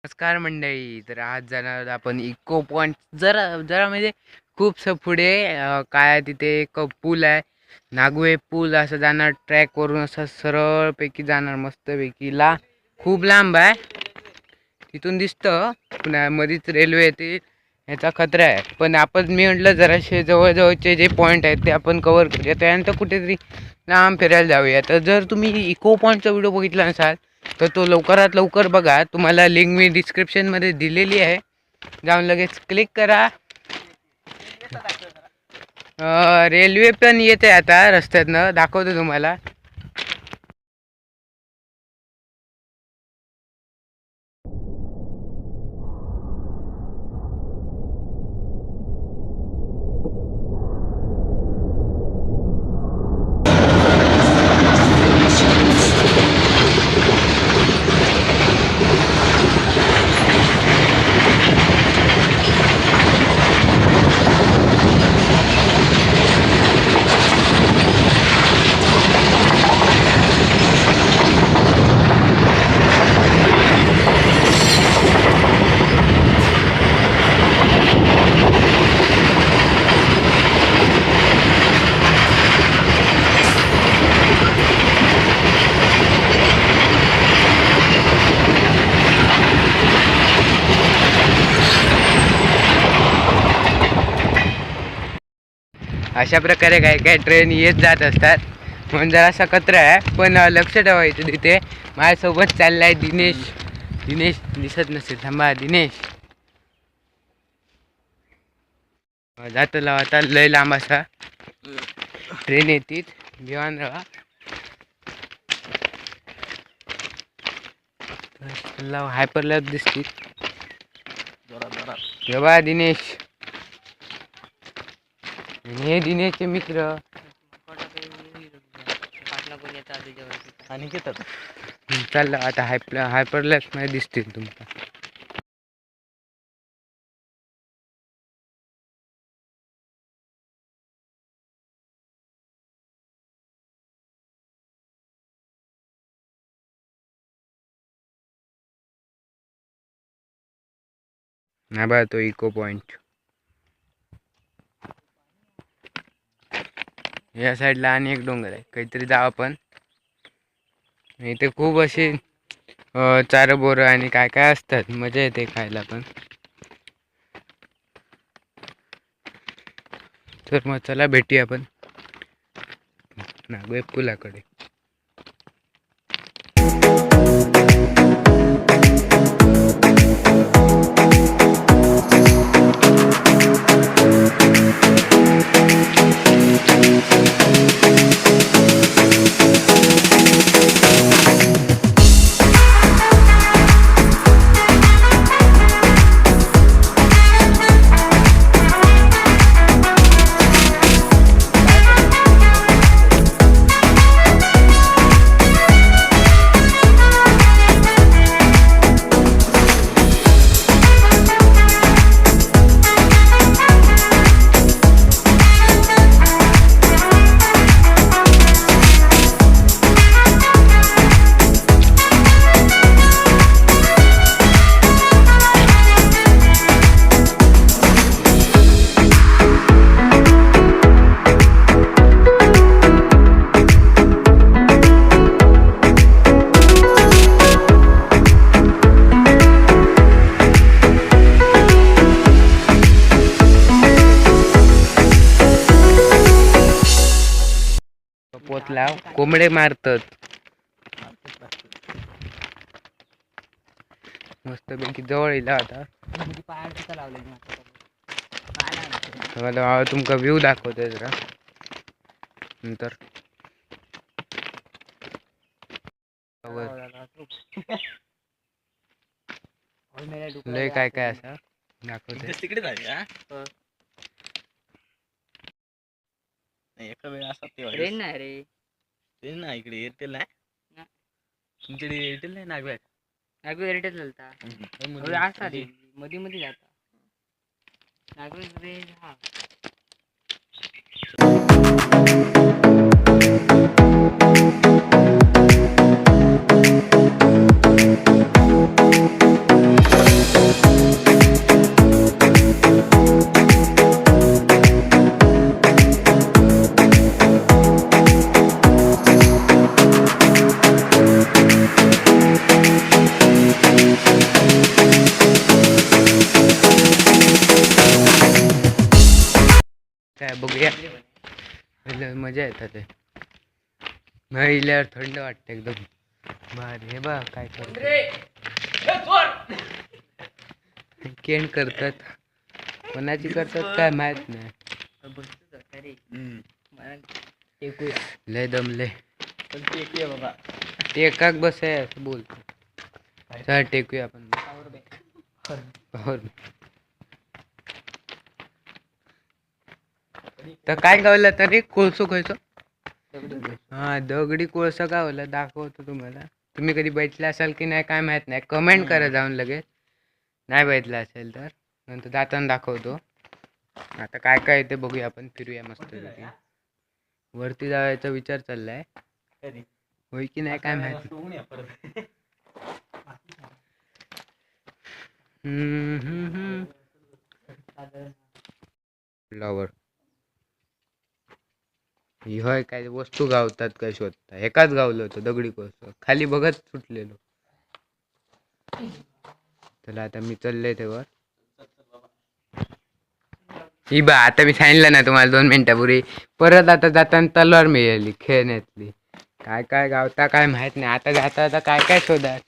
नमस्कार मंडळी. तर आज जाणार आहोत आपण इको पॉइंट. जरा जरा म्हणजे खूपसं पुढे काय आहे, तिथे एक पूल आहे, नागवे पूल. असं जाणार ट्रॅकवरून, असं सरळपैकी जाणार मस्तपैकी. खूप लांब आहे, तिथून दिसतं पुन्हा मध्येच रेल्वे येते. ह्याचा खतरा आहे, पण मी म्हटलं जराशे जवळजवळचे जे पॉईंट आहेत ते आपण कवर करूया. त्यानंतर कुठेतरी लांब फिरायला जाऊया. तर जर तुम्ही इको पॉईंटचा व्हिडिओ बघितला नसाल तर तो लवकरात लवकर बघा. तुम्हाला लिंक मी डिस्क्रिप्शनमध्ये दिलेली आहे, जाऊन लगेच क्लिक करा. रेल्वे पण येते आता रस्त्यातनं, दाखवतो तुम्हाला. अशा प्रकारे काय काय ट्रेन येत जात असतात, म्हणून जरासा कचरा आहे. पण लक्ष ठेवायचं, तिथे माझ्यासोबत चाललाय दिनेश. दिनेश दिसत नसेल, थांबा. दिनेश जातो आता. लय लांब असा ट्रेन येतील, घेऊन राहा. हायपर लॅब दिसतील. जेव्हा दिनेश, हे दिनेशचे मित्र चाललं आता. हायपर लॅब्स मध्ये दिसतील तुमचा. नाही बघा तो इको पॉइंट. या साईडला आणि एक डोंगर आहे, काहीतरी जाऊ आपण. इथे खूप असे चार बोरं आणि काय काय असतात, मजा येते खायला पण. तर मग चला भेटूया आपण नागवे पुलाकडे. पोतला कोंबडे मारतात मस्त पैकी. जवळ येईल आता. तुमका व्ह्यू दाखवतोय जरा नंतर. लय काय काय असं दाखवतोय तिकडे. एका वेळ असा ट्रेन नाही रे, ट्रेन नाही इकडे. एअरटेल नाही तुमच्याकडे? एअरटेल नाही नागव्यात. नागवे एअरटेल चालता मध्ये मध्ये जाता नागवे. हा भारी आहे. लय मजा येतात ते महिल्यावर थंड वाटतं एकदम भारी. हे बघ काय करतात केंड करतात, कोणाची करतात काय माहित नाही. लय दमले बाबा. टेकाक बस आहे असं बोलतो. चल टेकूया आपण. पावर. तर काय गावलं तरी कोळसो खायचो. हा दगडी कोळसा गावला दाखवतो तुम्हाला. तुम्ही कधी बैठला असाल की नाही काय माहित नाही, कमेंट करा जाऊन लगेच. नाही बैठला असेल तर नंतर जाताना दाखवतो. आता काय काय ते बघूया आपण, फिरूया मस्त. वरती जायचा विचार चाललाय, होय की नाही काय माहिती. फ्लॉवर होय काय वस्तू गावतात काय शोधता. एकाच गावलं होतं दगडी कोळसा, खाली बघत सुटलेलो. चला आता मी चाललोय तेव्हा. ही बा आता मी सांगितलं ना तुम्हाला 2 मिनिटापूर्वी, परत आता जाताना तलवार मिळाली खेळण्यातली. काय काय गावता काय माहित नाही. आता जाता आता काय काय शोधात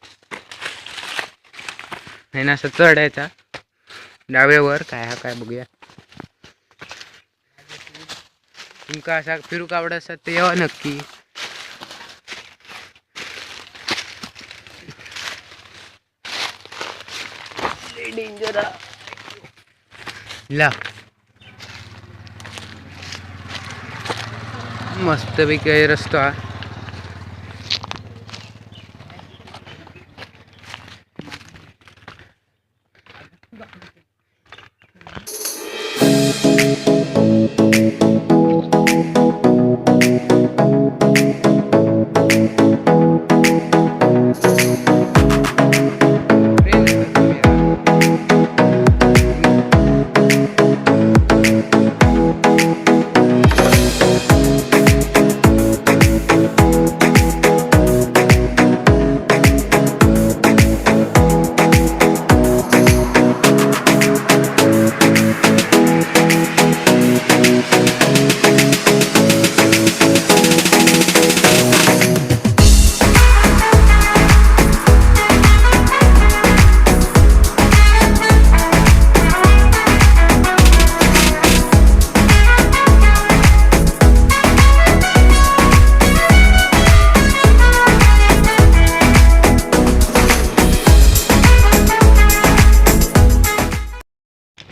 नाही ना. असं चढायचा डाव्यावर काय हा काय बघूया. तुमका असा फिरूक आवडत असतात ते यावं नक्की. ला मस्त पैकी रस्ता.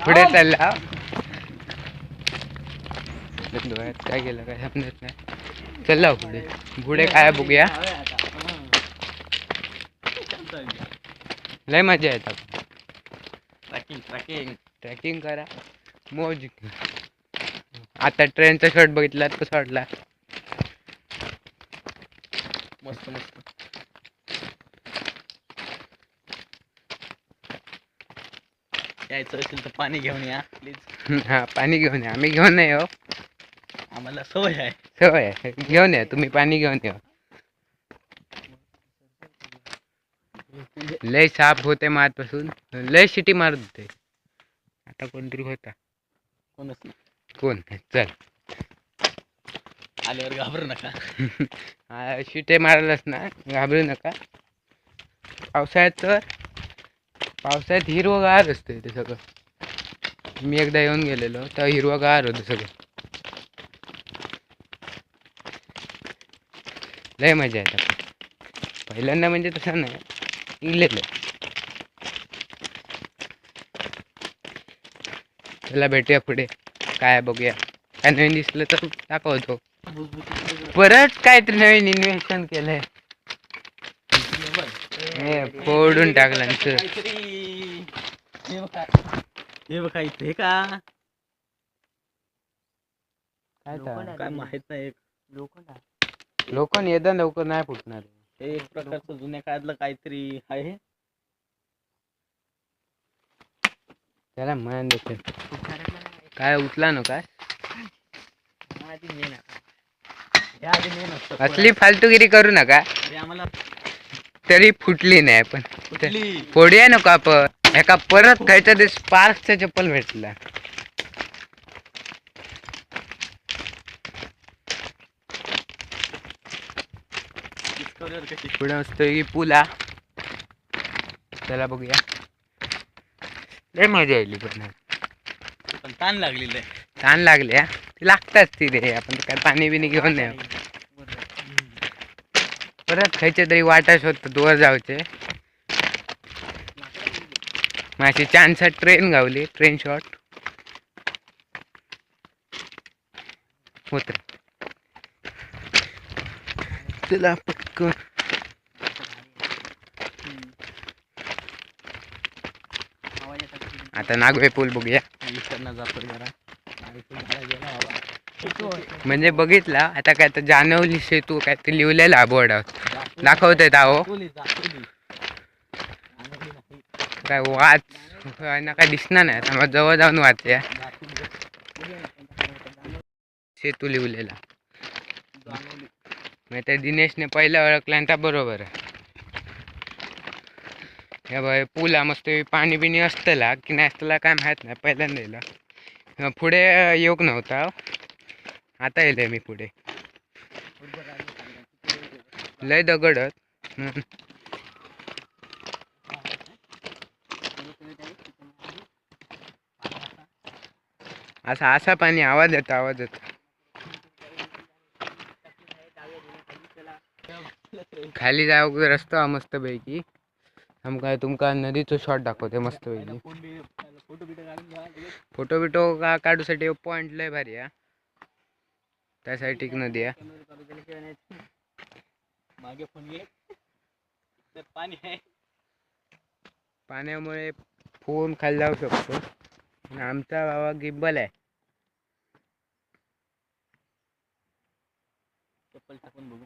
पुढे चालला. काय केलं काय समजत नाही. चला पुढे पुढे काय बघूया. लय मजा येतात. ट्रॅकिंग करा मौज. आता ट्रेनचा शॉट बघितला कसा वाटला. मस्त मस्त. यायचं असेल तर पाणी घेऊन या प्लीज. हा पाणी घेऊन या. आम्ही घेऊन नाही हो, आम्हाला सवय आहे. सवय आहे. घेऊन या तुम्ही पाणी घेऊन या. लय साफ होते मातपासून, लय शिटी मारत होते. आता कोणतरी होता. कोणच नाही. कोण चल आल्यावर घाबरू नका. शिटे मारायलाच ना, घाबरू नका. पावसाळ्यात हिरवगार असते ते सगळं. मी एकदा येऊन गेलेलो तर हिरवगार होतं सगळं. लय मजा येतात. पहिल्यांदा म्हणजे तसं नाही इलेलं. चला भेटूया पुढे. काय बघूया, काय नवीन दिसलं तर दाखवतो. परत काहीतरी नवीन इन्व्हेन्शन केलंय. फोडून टाकलं. हे बघा इथे का काय माहित नाही. लोखंड येतं लवकर नाही फुटणार. हे एक प्रकारचं जुन्या काळातलं काहीतरी आहे. त्याला म्हण काय उठला ना काय. असली फालतूगिरी करू नका. तरी फुटली नाही पण फोडूया नको आपण. एका परत खायचा ते स्पार्कचा चप्पल भेटला. पुढे मस्त की पूल हा. चला बघूया. लय मजा आली पण ताण लागलेलं आहे. ताण लागले ते लागतात तिथे आपण काय पाणी बिनी घेऊन नाही परत खायचे तरी वाटा शोधतात वर जाऊचे माझी छानसा ट्रेन गावली ट्रेन शॉट होत तुला पटकन आता नागवे पूल बघूया जातो जरा म्हणजे बघितला आता काय तर जानवली सेतू काय ते लिहिलेला बोर्डावर दाखवत आहो काय वाच ना काय दिसणार नाही आता मग जवळ जाऊन वाचूया सेतू लिहिलेला मग त्या दिनेशने पहिला ओळखल्यानंतर बरोबर आहे हे बाय पूल मस्त पाणी बिणी असतला की नाही असतला काय माहीत नाही पहिल्यांदा येईल पुढे योग नव्हता आता येईल मी पुढे लय दगडत असा असा पाणी आवाज येतो खाली जाऊ रस्ता मस्त पैकी काय तुमका नदीचं शॉट दाखवते मस्त पैकी फोटो बिटो का काढूसाठी पॉइंट लय भारी आहे त्यासाठी नदी आहे मागे फोन पाणी आहे पाण्यामुळे फोन खाली जाऊ शकतो आणि आमचा बाबा गिब्बल आहे चप्पल टाकून बघू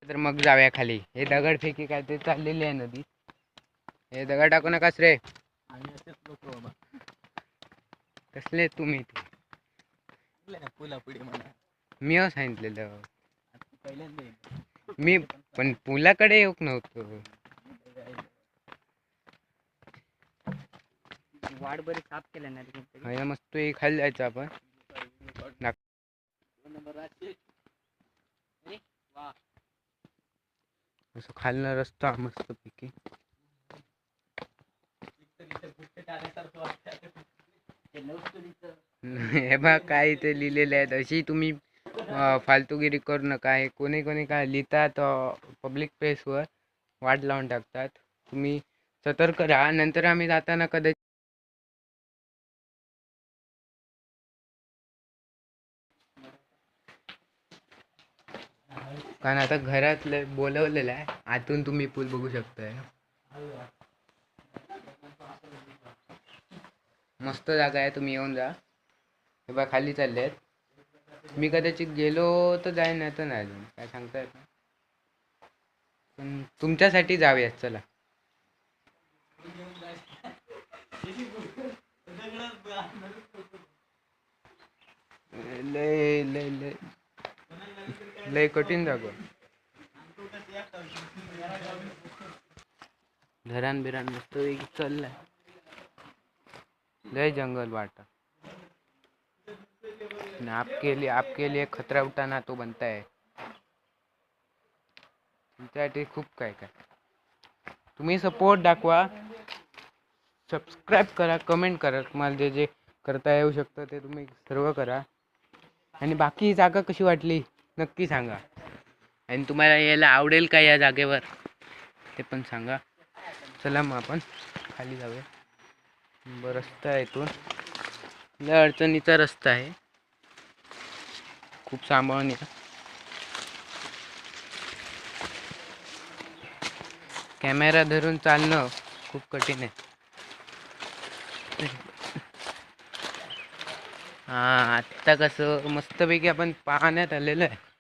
तर मग जाऊया खाली हे दगड फेकी काय ते चाललेली आहे नदी हे दगड टाकू नकास रे आम्ही असेच लोक बाबा कसले तुम्ही पुला पुढे म्हणा मी सांगितलेलं पहिल्यांदा मी पण पुलाकडे येऊक नव्हतो वाट बरी साफ केलं ना मस्त खाली जायचं आपण असं खालनं रस्ता मस्त पैकी हे बघ काय ते लिहिलेले आहेत अशी तुम्ही फालतूगिरी करू नका हे कोणी कोणी काय लिहितात पब्लिक प्लेसवर वाट लावून टाकतात तुम्ही सतर्क राहा नंतर आम्ही जाताना कदाचित कारण आता घरातलं बोलवलेलं आहे आतून तुम्ही पूल बघू शकताय मस्त जागा आहे तुम्ही येऊन जा हे बघा खाली चालले आहेत मी कदाचित गेलो तर जाईन नाही तर नाही अजून काय सांगता येत नाही पण तुमच्यासाठी जाऊयात चला लय लय लय लय कठीण जागा धरान बिरान मस्त वेगळी चाललाय लय जंगल वाटा आपके लिए खतरा उठाना तो बनता है तुमच्यासाठी खूप काय काय तुम्ही सपोर्ट दाखवा सबस्क्राईब करा कमेंट करा तुम्हाला जे जे करता येऊ शकतं ते तुम्ही सर्व करा आणि बाकी जागा कशी वाटली नक्की सांगा आणि तुम्हाला यायला आवडेल का या जागेवर ते पण सांगा चला मग आपण खाली जाऊया रस्ता आहे इथून लय अडचणीचा रस्ता आहे खूप सांभाळून या कॅमेरा धरून चालणं खूप कठीण आहे आत्ता कसं मस्तपैकी आपण पाहण्यात आलेलं आहे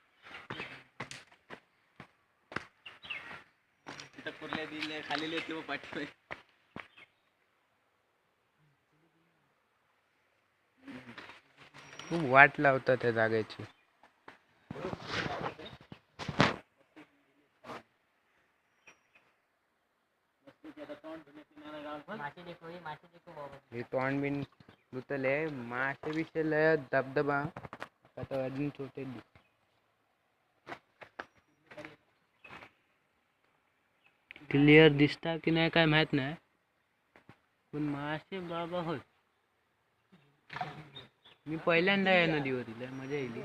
खाली पाठवय खूप वाट लावतात त्या जागेची हे तोंड बिन धुतले मासे बिशे लय धबधबा आता अजून छोटे क्लिअर दिसता की नाही काय माहित नाही पण मासे बाबा होत मी पहिल्यांदा या नदीवर लय मजा येईल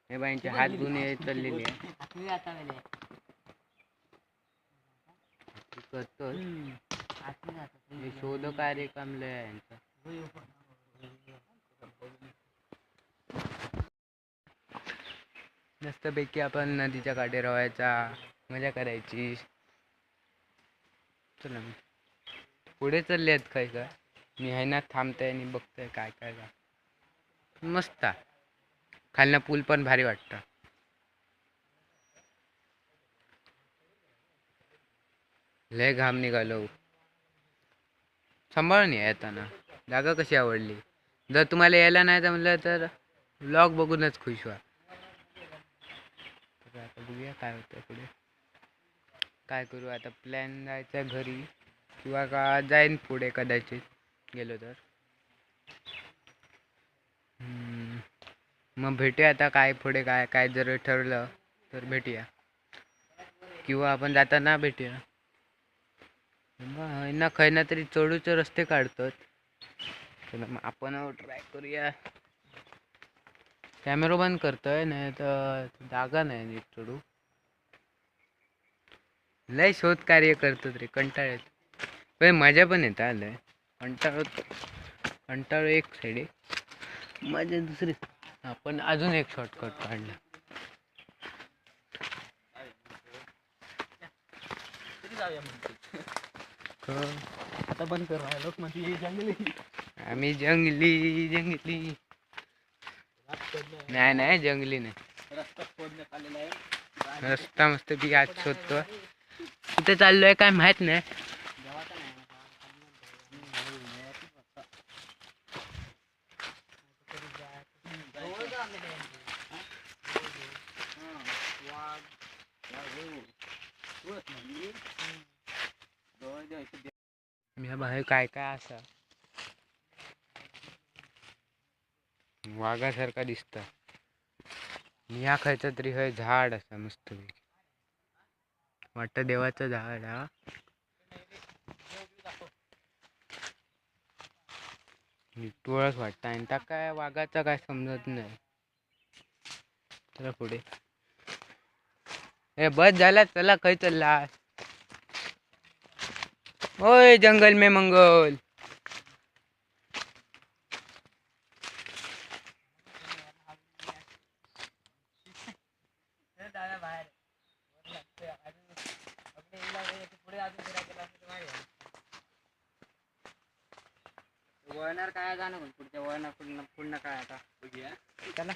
हे बाईंचे हात गुन्हे चाललेले आहे करतो हे शोध कार्य काम लय आहे यांचं मस्तपैकी आपण नदीच्या काठी राहायचा मजा करायची चला पुढे चालले आहेत काय काय मी आहे ना थांबतंय आणि बघतोय काय काय का मस्त खालना पूल पण भारी वाटतं लय घाम निघालो सांभाळून या येताना जागा कशी आवडली जर तुम्हाला यायला नाही जमलं तर व्लॉग बघूनच खुश व्हा तर आता बघूया काय होतं पुढे काय करू आता प्लॅन जायचा घरी किंवा का जाईन पुढे कदाचित गेलो तर मग भेटूया आता काय पुढे काय काय जर ठरलं तर भेटूया किंवा आपण जाताना भेटूया ना खै ना तरी चढूचे रस्ते काढतात चला मग आपण ट्राय करूया कॅमेरा बंद करतोय नाही तर जागा नाही नीट चढू लय शोध कार्य करतात रे कंटाळ येत पण मजा पण येत आलंय कंटाळो एक साईड आहे मजा दुसरी आपण अजून एक शॉर्टकट काढला आता बंद कर लोक मध्ये जंगली आम्ही जंगली जंगली नाही नाही जंगली नाही रस्ता फोडण्यात आलेला आहे रस्ता मस्त बी आज शोधतो कुठे चाललोय काय माहित नाही या बाहेर काय काय असा वाघासारखा दिसत या खायचं तरी हे झाड असा मस्त वाटतं देवाचं झाड हा टोळच वाटतं आणि त्या काय वाघाचा काय समजत नाही चला पुढे ए बस झाला चला काही चालला ओय जंगल में मंगल वळणार काय जाणं पुढच्या वळणार पुढनं काय आता चला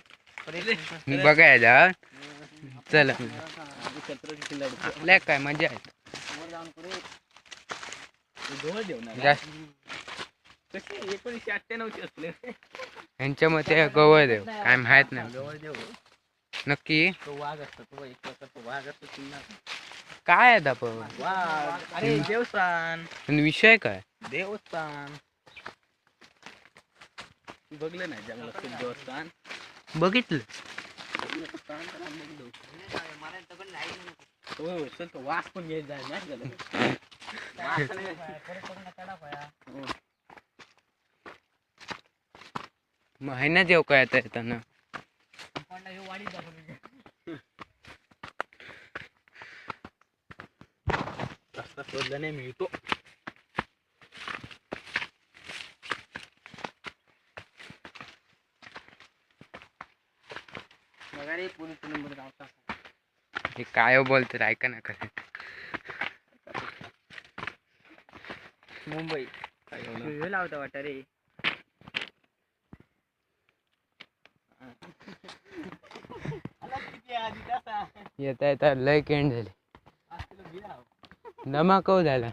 बघायला चला छत्रपती किल्ला आपल्या काय मजा आहे जाऊन जवळ देऊ ना जास्त कशी 1998 असले यांच्या मते गवळ देव काय माहित नाही जवळ देऊ नक्की तो वाघ असतो तो एक प्रकारचा वाघ असतो किल्ला काय आहे आपण वाघ अरे देवस्थान विषय काय देवस्थान बघलं नाही जंगलात देवस्थान बघितलं चल तो वाघ पण घेत जाय नाही झालं महिना जेव काय आता येताना रस्ता शोधला नाही मिळतो हे काय बोलतात ऐका ना कसं मुंबई काय लावता वाटत रे येता येता लय केंड झाली नमाकव झाला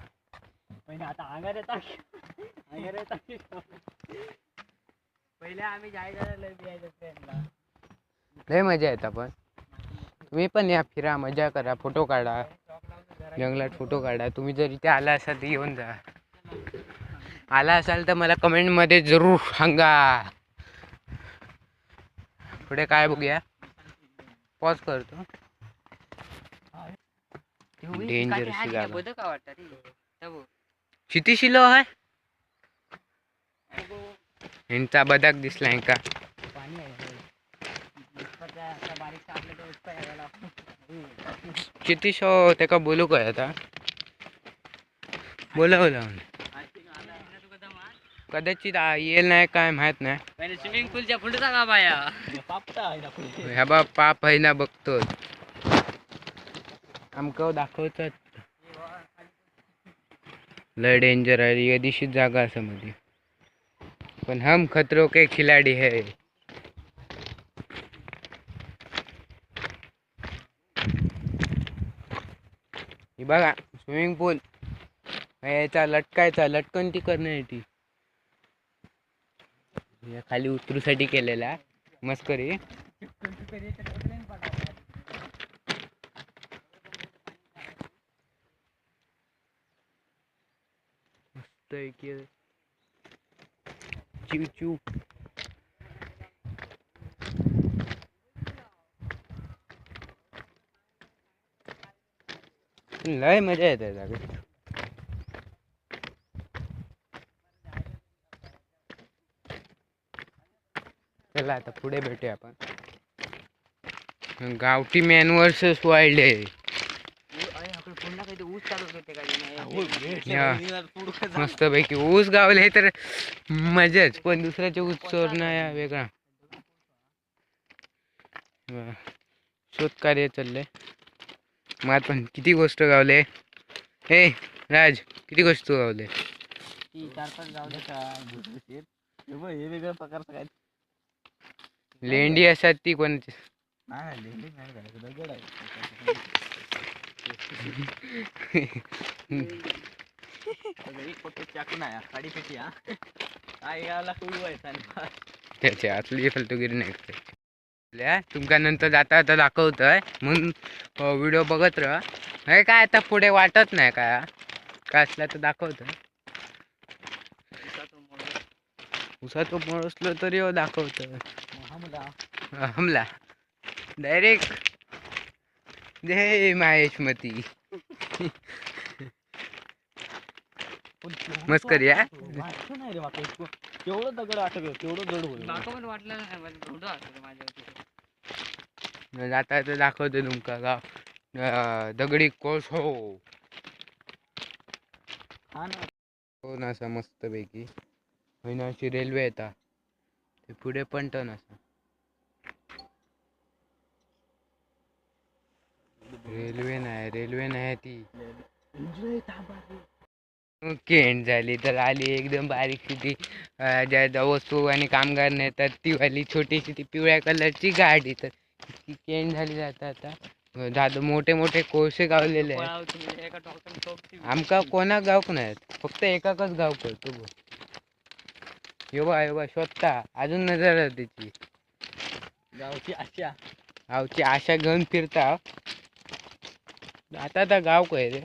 आता अंगार येतात पहिले आम्ही जायचं ट्रेनला लय मजा येत पण तुम्ही पण या फिरा मजा करा फोटो काढा जंगलात फोटो काढा. तुम्ही जर इथे आला असाल तर येऊन जा. आला असाल तर मला कमेंटमध्ये जरूर सांगा. पुढे काय बघूया. पॉज करतो. डेंजर जागा. किती शिलो आहे. यांचा बदक दिसलाय का. किती शो ते का बोलू काय आता. बोला कदाचित येईल नाही काय माहित नाही. स्विमिंग पूलच्या पुढे का बाया ह्या बा पाप आहे ना बघतो. आमका दाखवतात लय डेंजर आहे. या दिवशी जागा असं मध्ये पण हम खतरों के खिलाडी है. ही बघा स्विमिंग पूल. याचा लटकायचा लटकन ती करण्यासाठी खाली उतरूसाठी केलेला मस्करी. मस्त आहे की चिव चिव. लय मजा येते जागा. चला आता पुढे भेटूया आपण. गावठी मॅन वर्सेस वाईल्ड आहे. मस्त पैकी ऊस गावले तर मजाच. पण दुसऱ्याचे ऊस चोरणं या वेगळा. शोध कार्य चाललंय. मग पण किती गोष्ट गावले. हे राज किती गोष्ट गावले. 4-5 गावले वेगवेगळ्या प्रकारचं काय लेंडी असतात ती कोणाची. नाही लेंडी नाही करायचं दगड आहे. फोटो चाकू नाही काडी पेटी हा काय याला व्हायचा. त्याची आतली फालतूगिरी नाही करायची. तुमका नंतर जाता आता दाखवतोय म्हणून व्हिडिओ बघत राहा. हे काय आता पुढे वाटत नाही काय काय असलं तर दाखवतोय. उसाचं मोळ असलं तरी दाखवतोय. हमला डायरेक्ट जय महेशमती. मस्करी हा. नाही रे बाकी तेवढं दगड आठवलं तेवढं जड होईल. पण वाटलं नाही माझ्या जाता तर दाखवतो तुमका गाव दगडी कोस हो. हा ना हो ना असा मस्त पैकी होईना. अशी रेल्वे येता ते पुढे पण टन असा. रेल्वे नाही ती. एंड झाली तर आली एकदम बारीक ती ज्या वस्तू आणि कामगार नेतात ती वाली छोटीशी ती पिवळ्या कलरची गाडी. तर ती एंड झाली जाता आता दादा मोठे मोठे कोळसे गावलेले आहेत. आमका कोणा गावक नाहीत फक्त एकाकच गाव करतो. योबा शोधता अजून नजर त्याची गावची आशा घेऊन फिरता. आता गाव काय रे.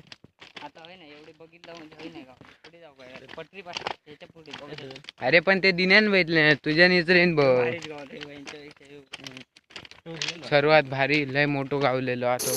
आता होय ना एवढे बघितलं म्हणजे होई नाही का पुढे जाऊ काय पटरी त्याच्या पुढे. अरे पण ते दिन्यान भेटले तुझ्या निचरेन बघ. सर्वात भारी लय मोठं गावलेलो आता.